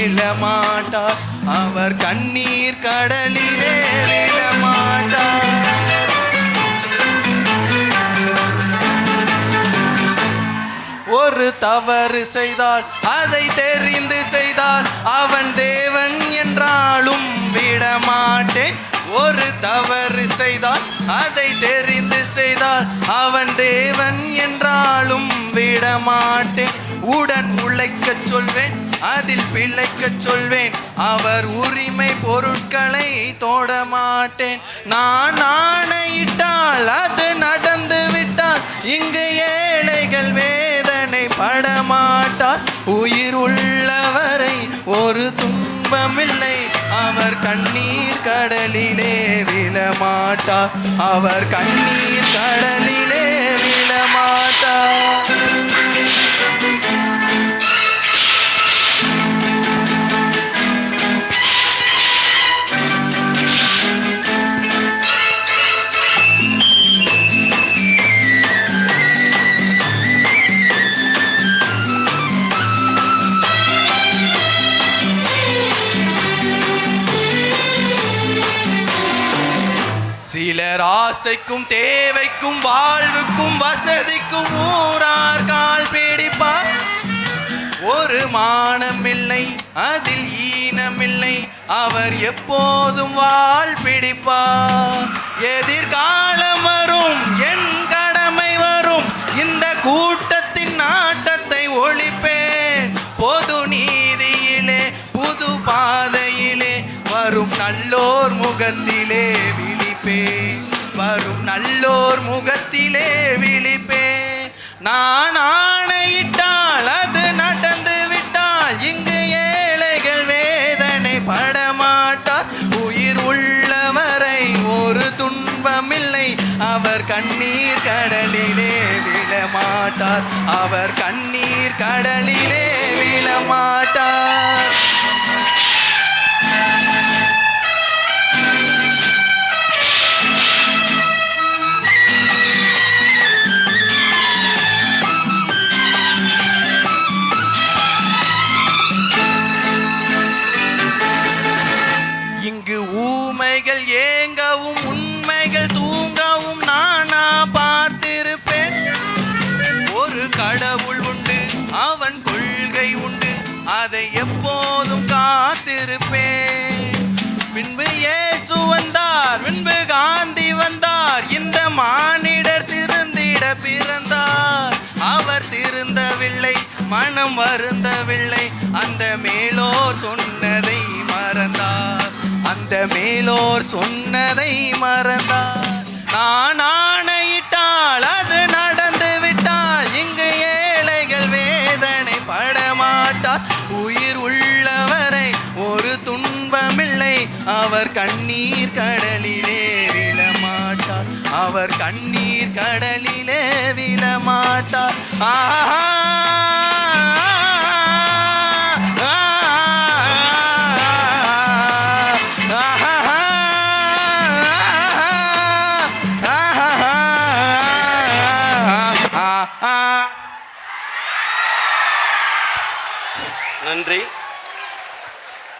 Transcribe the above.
விழமாட்டார். அவர் கண்ணீர் கடலிலே விழமாட்டார். ஒரு தவறு செய்தால் அதை தெரிந்து செய்தால் அவன் தேவன் என்றாலும் விடமாட்டேன். ஒரு தவறு செய்தால் அதை தெரிந்து செய்தால் அவன் தேவன் என்றாலும் விடமாட்டேன். உடன் உழைக்கச் சொல்வேன், அதில் பிழைக்கச் சொல்வேன். அவர் உரிமை பொருட்களை தொடமாட்டேன். நான் ஆணையிட்டால் அது நடந்து விட்டால் இங்கு ஏழைகள் வேதனை படமாட்டார். உயிர் உள்ளவரை ஒரு துன்பமில்லை. அவர் கண்ணீர் கடலிலே விழமாட்டார். அவர் கண்ணீர் கடலிலே விழமாட்டார். சிலர் ஆசைக்கும் தேவைக்கும் வாழ்வுக்கும் வசதிக்கும் ஊரார் கால் பிடிப்பார். ஒரு மானமில்லை, அதில் ஈனமில்லை. அவர் எப்போதும் வாழ் பிடிப்பார். எதிர்காலம் வரும், என் கடமை வரும். இந்த கூட்டத்தின் நாட்டத்தை ஒழிப்பேன். பொது நீதியிலே புது பாதையிலே வரும் நல்லோர் முகத்திலே விழிப்பேன். வரும் நல்லோர் முகத்திலே விழிப்பேன். நான் ஆணையிட்டால் அது நடந்து விட்டால் இங்கு ஏழைகள் வேதனை படமாட்டார். உயிர் உள்ளவரை ஒரு துன்பமில்லை. அவர் கண்ணீர் கடலிலே விழமாட்டார். அவர் கண்ணீர் கடலிலே விழமாட்டார். இங்கு ஊமைகள் ஏங்கவும் உண்மைகள் தூங்கவும் நானா பார்த்திருப்பேன். ஒரு கடவுள் உண்டு, அவன் கொள்கை உண்டு, அதை எப்போதும் காத்திருப்பேன். பின்பு இயேசு வந்தார், பின்பு காந்தி வந்தார். இந்த மானிடர் திருந்திட பிறந்தார். அவர் திருந்தவில்லை, மனம் வருந்தவில்லை. அந்த மேலோர் சொன்னதை மறந்தார். அந்த மேலோர் சொன்னதை மறந்தார். நான் ஆணையிட்டால் அது நடந்து விட்டால் இங்கு ஏழைகள் வேதனை படமாட்டார். உயிர் உள்ளவரை ஒரு துன்பமில்லை. அவர் கண்ணீர் கடலிலே விழமாட்டார். அவர் கண்ணீர் கடலிலே விழமாட்டார். ஆஹா நன்றி.